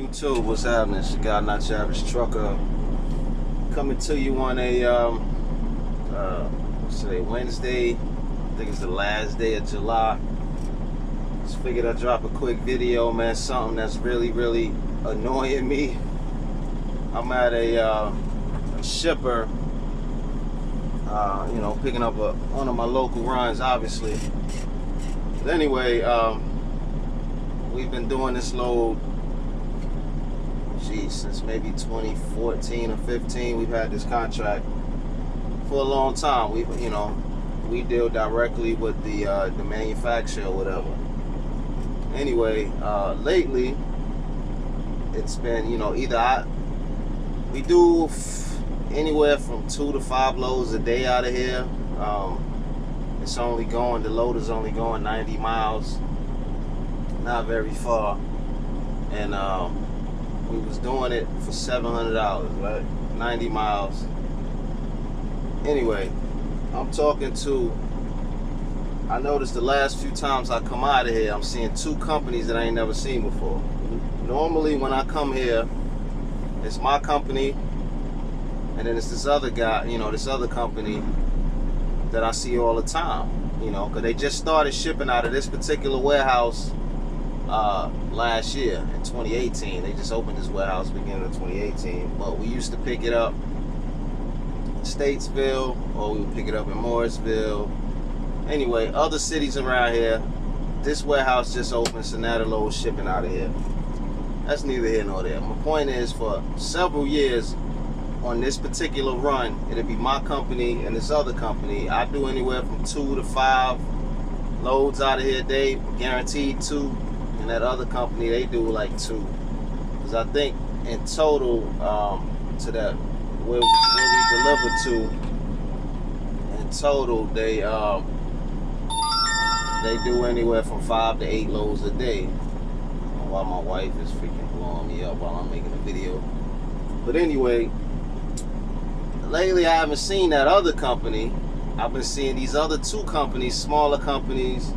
YouTube, what's happening? It's your guy, Not Your Average Trucker, coming to you on a what's today, Wednesday. I think it's the last day of July. Just figured I'd drop a quick video, man. Something that's really annoying me. I'm at a shipper, picking up one of my local runs, obviously. But anyway, we've been doing this load, since maybe 2014 or 15. We've had this contract for a long time. We deal directly with the manufacturer or whatever. Anyway, lately it's been, we do anywhere from 2 to 5 loads a day out of here. The load is only going 90 miles, not very far, and we was doing it for $700, right? 90 miles. Anyway, I noticed the last few times I come out of here, I'm seeing 2 companies that I ain't never seen before. Normally when I come here, it's my company, and then it's this other guy, this other company that I see all the time, because they just started shipping out of this particular warehouse last year in 2018. They just opened this warehouse beginning of 2018, but we used to pick it up in Statesville, or we would pick it up in Morrisville. Anyway, other cities around here. This warehouse just opened, so now the load's shipping out of here. That's neither here nor there. My point is, for several years on this particular run, it'll be my company and this other company. I do anywhere from 2 to 5 loads out of here a day, guaranteed 2. And that other company, they do like 2. Because I think in total, to that where we deliver to, in total they do anywhere from 5 to 8 loads a day. While my wife is freaking blowing me up while I'm making a video. But anyway, lately I haven't seen that other company. I've been seeing these other 2 companies, smaller companies.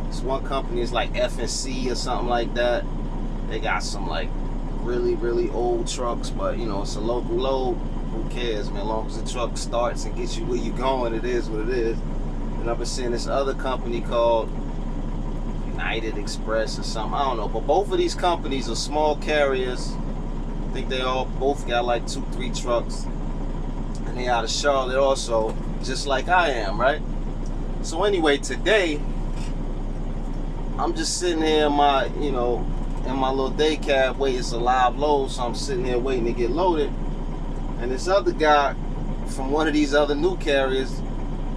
This one company is like F&C or something like that. They got some like really old trucks, but it's a local load. Who cares, man? As long as the truck starts and gets you where you're going, it is what it is. And I've been seeing this other company called United Express or something. I don't know. But both of these companies are small carriers. I think they both got like 2-3 trucks. And they out of Charlotte also, just like I am, right? So anyway, today I'm just sitting here in my, in my little day cab waiting. It's a live load, so I'm sitting here waiting to get loaded. And this other guy from one of these other new carriers,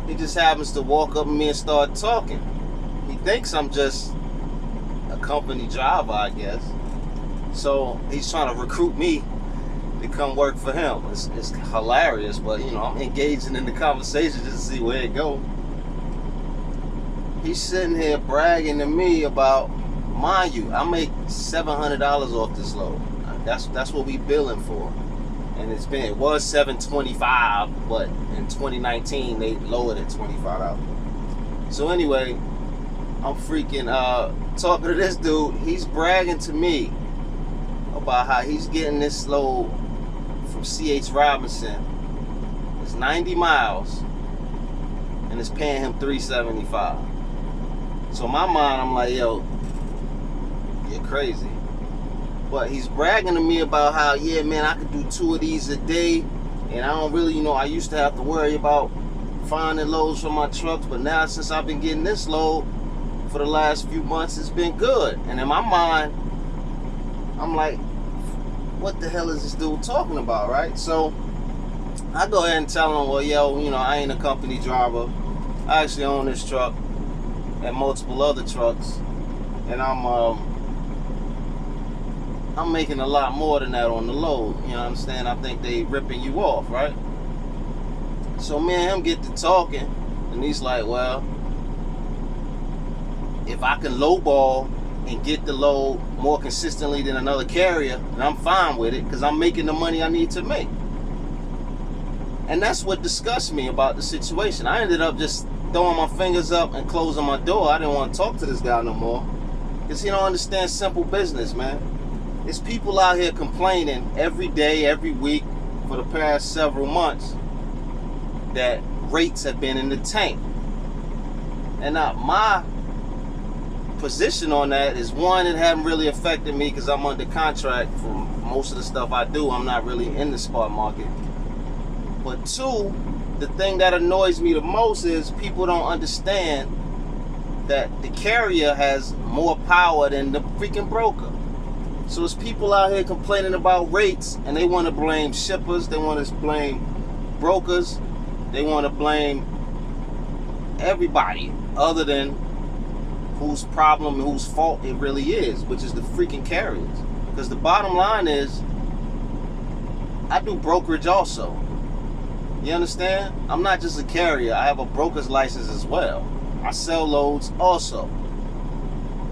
he just happens to walk up to me and start talking. He thinks I'm just a company driver, I guess. So he's trying to recruit me to come work for him. It's hilarious, but I'm engaging in the conversation just to see where it goes. He's sitting here bragging to me about, mind you, I make $700 off this load. That's what we billing for. And it was $725, but in 2019 they lowered it $25. So anyway, I'm freaking talking to this dude. He's bragging to me about how he's getting this load from C.H. Robinson. It's 90 miles, and it's paying him $375. So in my mind, I'm like, yo, you're crazy. But he's bragging to me about how, yeah, man, I could do 2 of these a day, and I don't really, I used to have to worry about finding loads for my trucks, but now since I've been getting this load for the last few months, it's been good. And in my mind, I'm like, what the hell is this dude talking about, right? So I go ahead and tell him, well, yo, I ain't a company driver. I actually own this truck and multiple other trucks, and I'm making a lot more than that on the load. You understand? I think they ripping you off, right? So me and him get to talking, and he's like, well, if I can lowball and get the load more consistently than another carrier, then I'm fine with it, because I'm making the money I need to make. And that's what disgusts me about the situation. I ended up just throwing my fingers up and closing my door. I didn't want to talk to this guy no more, because he don't understand simple business, man. It's people out here complaining every day, every week, for the past several months that rates have been in the tank. And my position on that is, one, it hasn't really affected me because I'm under contract for most of the stuff I do. I'm not really in the spot market. But two, the thing that annoys me the most is people don't understand that the carrier has more power than the freaking broker. So it's people out here complaining about rates, and they want to blame shippers, they want to blame brokers, they want to blame everybody other than whose problem and whose fault it really is, which is the freaking carriers. Because the bottom line is, I do brokerage also. You understand? I'm not just a carrier. I have a broker's license as well. I sell loads also.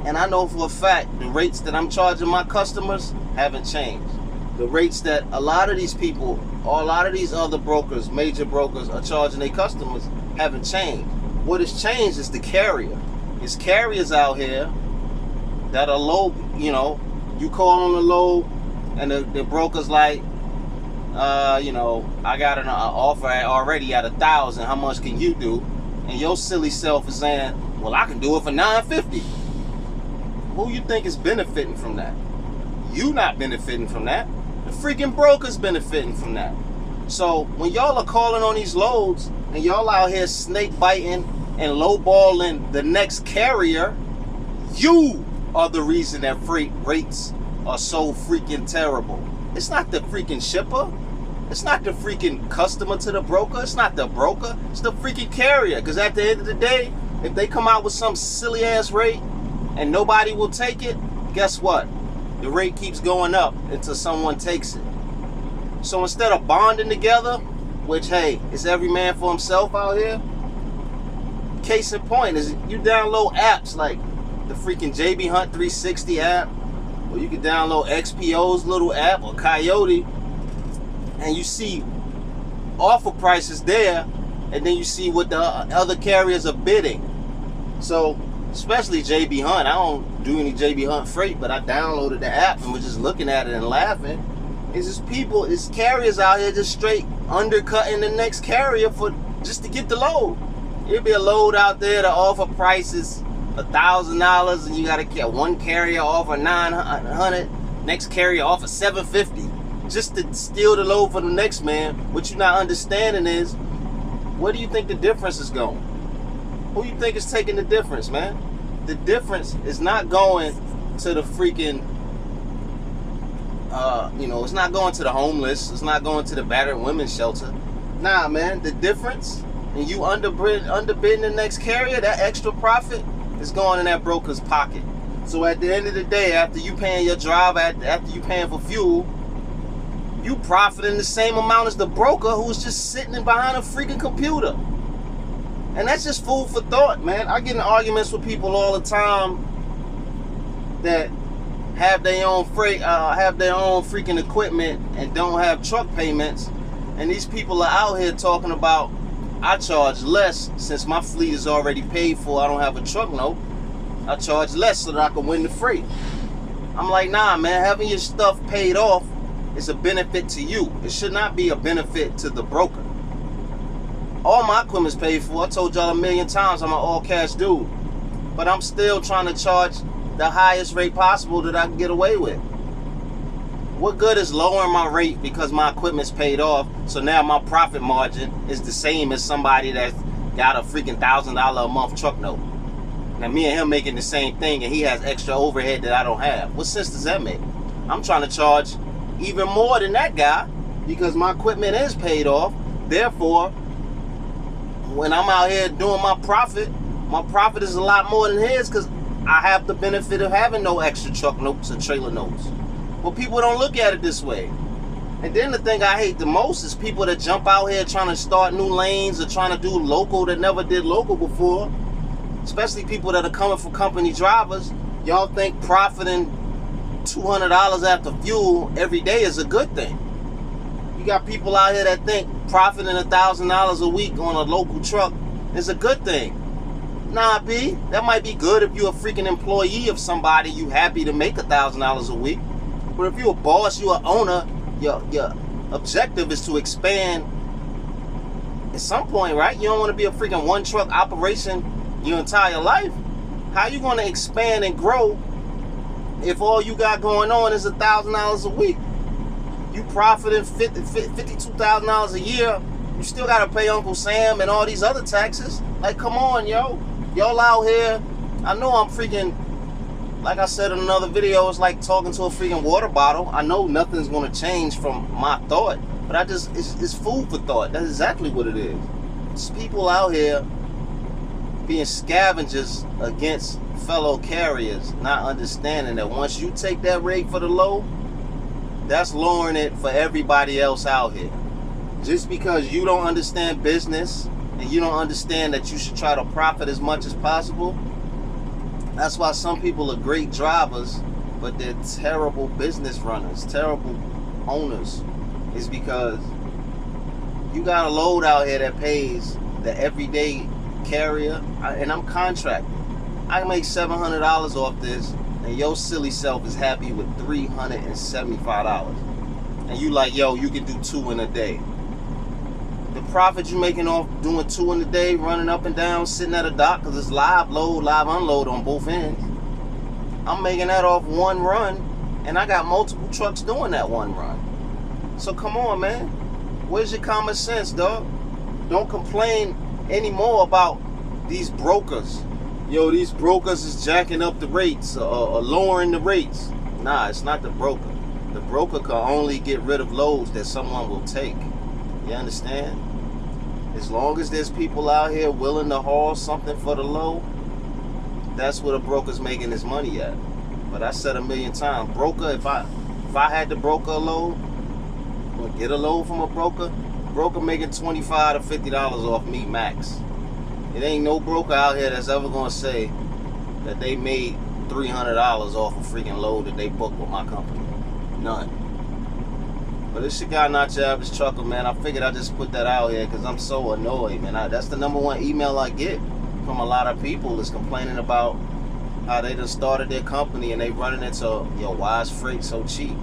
And I know for a fact the rates that I'm charging my customers haven't changed. The rates that a lot of these people, or a lot of these other brokers, major brokers, are charging their customers haven't changed. What has changed is the carrier. It's carriers out here that are low, you know, you call on the low and the broker's like, you know, I got an offer already at 1,000. How much can you do? And your silly self is saying, well, I can do it for $950. Who you think is benefiting from that? You not benefiting from that. The freaking broker's benefiting from that. So when y'all are calling on these loads and y'all out here snake biting and lowballing the next carrier, you are the reason that freight rates are so freaking terrible. It's not the freaking shipper. It's not the freaking customer to the broker. It's not the broker. It's the freaking carrier. Because at the end of the day, if they come out with some silly ass rate and nobody will take it, guess what? The rate keeps going up until someone takes it. So instead of bonding together, which, hey, it's every man for himself out here, case in point is you download apps like the freaking JB Hunt 360 app, or you can download XPO's little app or Coyote, and you see offer prices there, and then you see what the other carriers are bidding. So especially JB Hunt, I don't do any JB Hunt freight, but I downloaded the app and was just looking at it and laughing. It's just people, it's carriers out here just straight undercutting the next carrier for just to get the load. It'll be a load out there to offer prices $1,000, and you gotta get one carrier offer $900, next carrier offer $750, just to steal the load for the next man. What you're not understanding is, where do you think the difference is going? Who you think is taking the difference, man? The difference is not going to the freaking, you know, it's not going to the homeless. It's not going to the battered women's shelter. Nah, man, the difference, and you underbidding the next carrier, that extra profit is going in that broker's pocket. So at the end of the day, after you paying your driver, after you paying for fuel, you profiting the same amount as the broker who's just sitting behind a freaking computer. And that's just food for thought, man. I get in arguments with people all the time that have their own freight, have their own freaking equipment and don't have truck payments. And these people are out here talking about, I charge less since my fleet is already paid for. I don't have a truck note. I charge less so that I can win the freight. I'm like, nah, man, having your stuff paid off is a benefit to you. It should not be a benefit to the broker. All my equipment's paid for. I told y'all a million times I'm an all-cash dude. But I'm still trying to charge the highest rate possible that I can get away with. What good is lowering my rate because my equipment's paid off, so now my profit margin is the same as somebody that's got a freaking $1,000 a month truck note? Now me and him making the same thing, and he has extra overhead that I don't have. What sense does that make? I'm trying to charge even more than that guy because my equipment is paid off. Therefore, when I'm out here doing my profit is a lot more than his because I have the benefit of having no extra truck notes or trailer notes. But people don't look at it this way. And then the thing I hate the most is people that jump out here trying to start new lanes or trying to do local that never did local before. Especially people that are coming from company drivers. Y'all think profiting $200 after fuel every day is a good thing. You got people out here that think profiting $1,000 a week on a local truck is a good thing. Nah, B, that might be good if you're a freaking employee of somebody, you happy to make $1,000 a week. But if you're a boss, you're an owner, your objective is to expand at some point, right? You don't want to be a freaking one truck operation your entire life. How you going to expand and grow if all you got going on is $1,000 a week? You profiting $52,000 a year. You still got to pay Uncle Sam and all these other taxes. Like, come on, yo. Y'all out here. I know I'm freaking, like I said in another video, it's like talking to a freaking water bottle. I know nothing's going to change from my thought, but it's food for thought. That's exactly what it is. It's people out here being scavengers against fellow carriers, not understanding that once you take that rate for the low, that's lowering it for everybody else out here. Just because you don't understand business and you don't understand that you should try to profit as much as possible, that's why some people are great drivers, but they're terrible business runners, terrible owners. It's because you got a load out here that pays the everyday carrier, and I'm contracted. I make $700 off this, and your silly self is happy with $375. And you like, yo, you can do 2 in a day. The profit you making off doing 2 in a day, running up and down, sitting at a dock, because it's live load, live unload on both ends. I'm making that off one run, and I got multiple trucks doing that one run. So come on, man. Where's your common sense, dog? Don't complain anymore about these brokers. Yo, these brokers is jacking up the rates or lowering the rates. Nah, it's not the broker. The broker can only get rid of loads that someone will take. You understand? As long as there's people out here willing to haul something for the low, that's where the broker's making his money at. But I said a million times, broker, if I had to broker a load, or get a load from a broker making $25 to $50 off me max. It ain't no broker out here that's ever gonna say that they made $300 off a freaking load that they booked with my company. None. But this your guy, not your average trucker, man. I figured I'd just put that out here because I'm so annoyed, man. That's the #1 email I get from a lot of people is complaining about how they just started their company and they running into, yo, why is freight so cheap?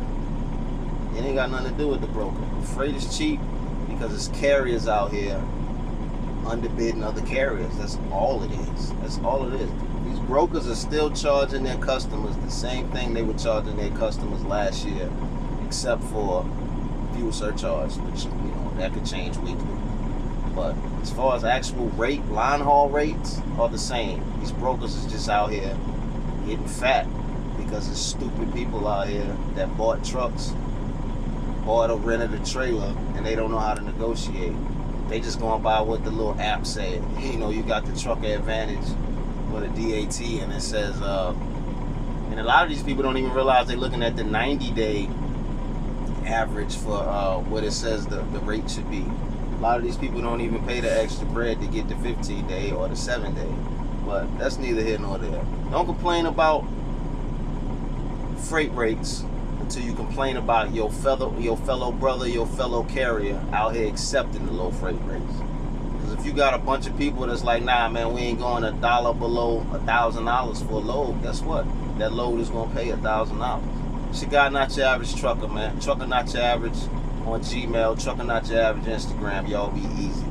It ain't got nothing to do with the broker. Freight is cheap because it's carriers out here underbidding other carriers. That's all it is. That's all it is. These brokers are still charging their customers the same thing they were charging their customers last year, except for fuel surcharge, which, you know, that could change weekly. But as far as actual rate, line haul rates are the same. These brokers is just out here getting fat because there's stupid people out here that bought trucks, bought or rented a trailer, and they don't know how to negotiate. They just going by what the little app said. You know, you got the Trucker Advantage or the DAT, and it says, and a lot of these people don't even realize they're looking at the 90-day average for what it says the rate should be. A lot of these people don't even pay the extra bread to get the 15-day or the 7-day. But that's neither here nor there. Don't complain about freight rates until you complain about your fellow brother, your fellow carrier out here accepting the low freight rates. Because if you got a bunch of people that's like, nah, man, we ain't going $1 below $1,000 for a load, guess what? That load is gonna pay $1,000. It's your guy, not your average trucker, man. Trucker Not Your Average on Gmail, Trucker Not Your Average Instagram. Y'all be easy.